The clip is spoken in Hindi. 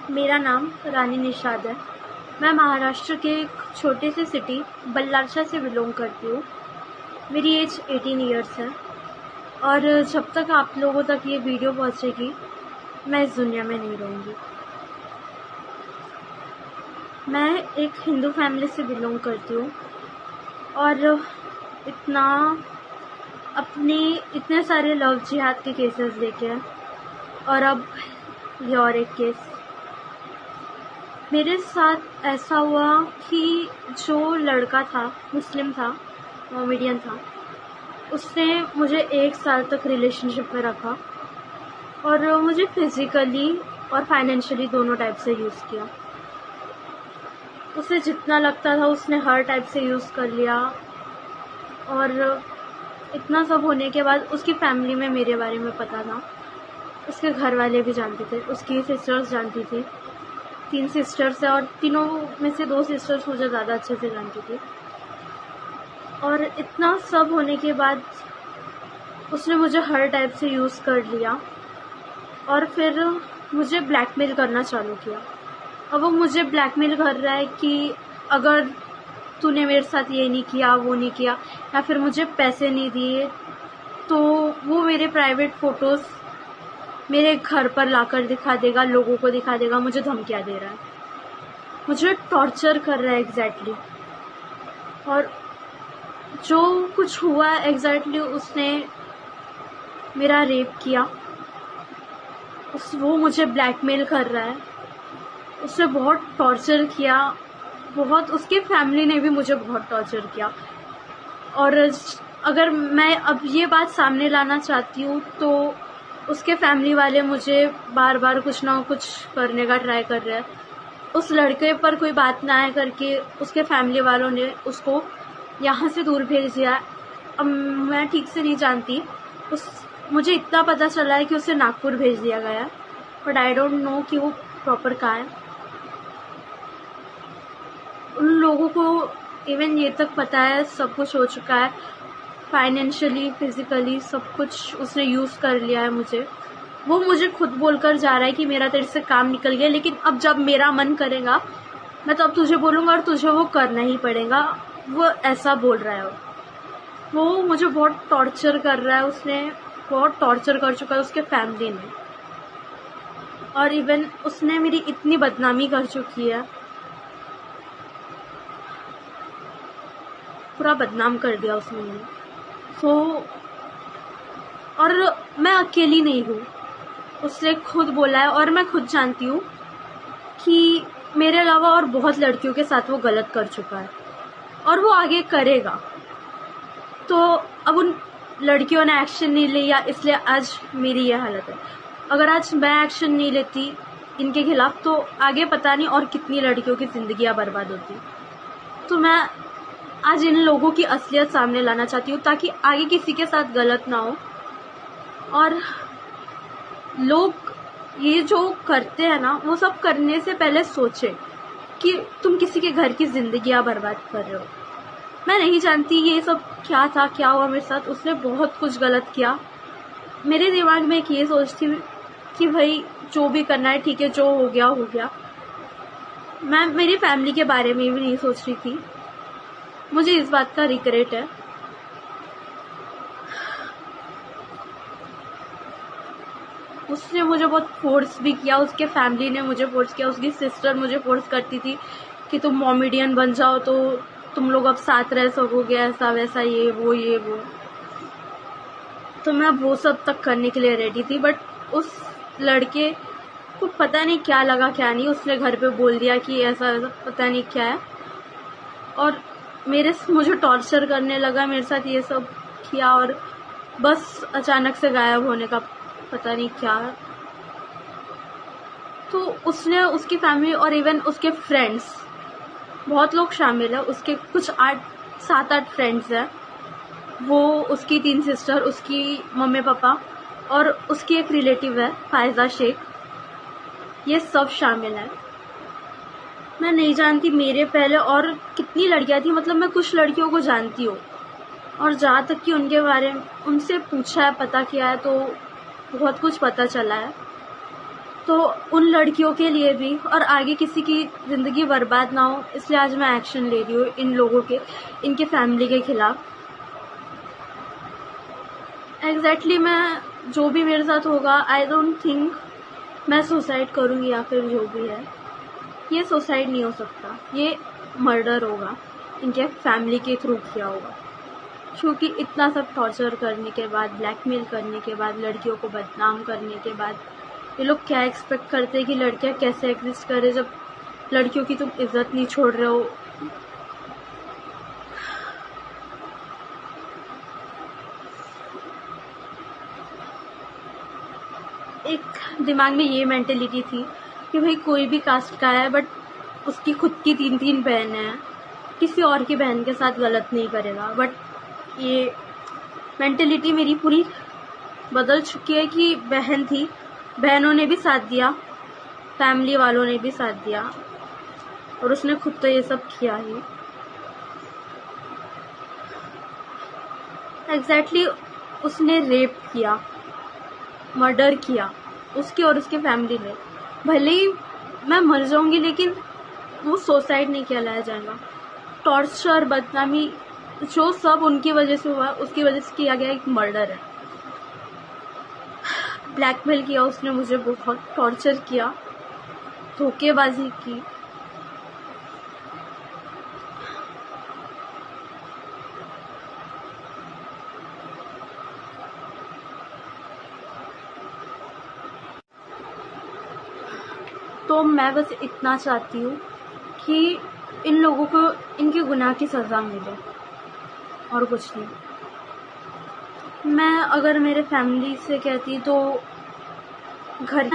मेरा नाम रानी निषाद है। मैं महाराष्ट्र के एक छोटे से सिटी बल्लारसा से बिलोंग करती हूँ। मेरी एज 18 ईयर्स है और जब तक आप लोगों तक ये वीडियो पहुँचेगी मैं इस दुनिया में नहीं रहूँगी। मैं एक हिंदू फैमिली से बिलोंग करती हूँ और इतने सारे लव जिहाद के केसेस देखे हैं और अब ये और एक केस मेरे साथ ऐसा हुआ कि जो लड़का था मुस्लिम था, मोमेडियन था, उसने मुझे 1 साल तक रिलेशनशिप में रखा और मुझे फिज़िकली और फाइनेंशियली दोनों टाइप से यूज़ किया। उसे जितना लगता था उसने हर टाइप से यूज़ कर लिया और इतना सब होने के बाद उसकी फैमिली में मेरे बारे में पता था। उसके घर वाले भी जानते थे, उसकी सिस्टर्स जानती थी। 3 सिस्टर्स है और तीनों में से 2 सिस्टर्स मुझे ज़्यादा अच्छे से जानती थी। और इतना सब होने के बाद उसने मुझे हर टाइप से यूज़ कर लिया और फिर मुझे ब्लैकमेल करना चालू किया। अब वो मुझे ब्लैकमेल कर रहा है कि अगर तूने मेरे साथ ये नहीं किया, वो नहीं किया, या फिर मुझे पैसे नहीं दिए तो वो मेरे प्राइवेट फ़ोटोज़ मेरे घर पर लाकर दिखा देगा, लोगों को दिखा देगा। मुझे धमकियाँ दे रहा है, मुझे टॉर्चर कर रहा है एग्जैक्टली। और जो कुछ हुआ एग्जैक्टली उसने मेरा रेप किया। वो मुझे ब्लैकमेल कर रहा है, उसने बहुत टॉर्चर किया, बहुत। उसकी फैमिली ने भी मुझे बहुत टॉर्चर किया। और अगर मैं अब ये बात सामने लाना चाहती हूँ तो उसके फैमिली वाले मुझे बार बार कुछ ना कुछ करने का ट्राई कर रहे हैं। उस लड़के पर कोई बात ना आए करके उसके फैमिली वालों ने उसको यहाँ से दूर भेज दिया। अब मैं ठीक से नहीं जानती, मुझे इतना पता चला है कि उसे नागपुर भेज दिया गया है, बट आई डोंट नो कि वो प्रॉपर कहाँ है। उन लोगों को इवन ये तक पता है, सब कुछ हो चुका है, फाइनेंशियली, फिजिकली सब कुछ उसने यूज़ कर लिया है मुझे। वो मुझे खुद बोलकर जा रहा है कि मेरा तेरे से काम निकल गया, लेकिन अब जब मेरा मन करेगा मैं तब तुझे बोलूँगा और तुझे वो करना ही पड़ेगा। वो ऐसा बोल रहा है। वो मुझे बहुत टॉर्चर कर रहा है, उसने बहुत टॉर्चर कर चुका है उसके फैमिली ने। और इवन उसने मेरी इतनी बदनामी कर चुकी है, पूरा बदनाम कर दिया उसने मुझे। और मैं अकेली नहीं हूँ, उसने खुद बोला है और मैं खुद जानती हूँ कि मेरे अलावा और बहुत लड़कियों के साथ वो गलत कर चुका है और वो आगे करेगा। तो अब उन लड़कियों ने एक्शन नहीं लिया, इसलिए आज मेरी ये हालत है। अगर आज मैं एक्शन नहीं लेती इनके खिलाफ तो आगे पता नहीं और कितनी लड़कियों की ज़िंदगियाँ बर्बाद होती। तो मैं आज इन लोगों की असलियत सामने लाना चाहती हूँ ताकि आगे किसी के साथ गलत ना हो। और लोग ये जो करते हैं ना, वो सब करने से पहले सोचे कि तुम किसी के घर की ज़िंदगियाँ बर्बाद कर रहे हो। मैं नहीं जानती ये सब क्या था, क्या हुआ मेरे साथ। उसने बहुत कुछ गलत किया। मेरे दिमाग में एक ये सोच थी कि भाई जो भी करना है ठीक है, जो हो गया हो गया। मैं मेरी फैमिली के बारे में भी नहीं सोच रही थी। मुझे इस बात का रिग्रेट है। उसने मुझे बहुत फोर्स भी किया, उसके फैमिली ने मुझे फोर्स किया। उसकी सिस्टर मुझे फोर्स करती थी कि तुम मोमेडियन बन जाओ तो तुम लोग अब साथ रह सकोगे, ऐसा वैसा, ये वो। तो मैं वो सब तक करने के लिए रेडी थी, बट उस लड़के को पता नहीं क्या लगा क्या नहीं, उसने घर पे बोल दिया कि ऐसा ऐसा, पता नहीं क्या है। और मुझे टॉर्चर करने लगा, मेरे साथ ये सब किया और बस अचानक से गायब होने का पता नहीं क्या। तो उसने, उसकी फैमिली और इवन उसके फ्रेंड्स, बहुत लोग शामिल है। उसके कुछ 7-8 फ्रेंड्स हैं। वो, उसकी 3 सिस्टर, उसकी मम्मी पापा और उसकी एक रिलेटिव है फायजा शेख, ये सब शामिल है। मैं नहीं जानती मेरे पहले और कितनी लड़कियां थी, मतलब मैं कुछ लड़कियों को जानती हूँ और जहाँ तक कि उनके बारे में उनसे पूछा है, पता किया है तो बहुत कुछ पता चला है। तो उन लड़कियों के लिए भी और आगे किसी की ज़िंदगी बर्बाद ना हो, इसलिए आज मैं एक्शन ले रही हूँ इन लोगों के, इनके फैमिली के खिलाफ। एग्जैक्टली मैं जो भी मेरे साथ होगा, आई डोंट थिंक मैं सुसाइड करूँगी या फिर जो भी है, ये सुसाइड नहीं हो सकता, ये मर्डर होगा, इनके फैमिली के थ्रू किया होगा। क्योंकि इतना सब टॉर्चर करने के बाद, ब्लैकमेल करने के बाद, लड़कियों को बदनाम करने के बाद, ये लोग क्या एक्सपेक्ट करते हैं कि लड़कियां कैसे एग्जिस्ट करें जब लड़कियों की तुम इज्जत नहीं छोड़ रहे हो। एक दिमाग में ये मेंटेलिटी थी कि भाई कोई भी कास्ट का है बट उसकी खुद की 3 बहनें हैं, किसी और की बहन के साथ गलत नहीं करेगा। बट ये मेंटेलिटी मेरी पूरी बदल चुकी है कि बहन थी, बहनों ने भी साथ दिया, फैमिली वालों ने भी साथ दिया, और उसने खुद तो ये सब किया ही। एग्जैक्टली उसने रेप किया, मर्डर किया, उसकी और उसके फैमिली ने। भले ही मैं मर जाऊंगी लेकिन वो सुसाइड नहीं कहलाया जाएगा। टॉर्चर, बदनामी, जो सब उनकी वजह से हुआ, उसकी वजह से किया गया एक मर्डर है। ब्लैकमेल किया उसने मुझे, बहुत टॉर्चर किया, धोखेबाजी की। तो मैं बस इतना चाहती हूँ कि इन लोगों को इनके गुनाह की सज़ा मिले, और कुछ नहीं। मैं अगर मेरे फैमिली से कहती तो घर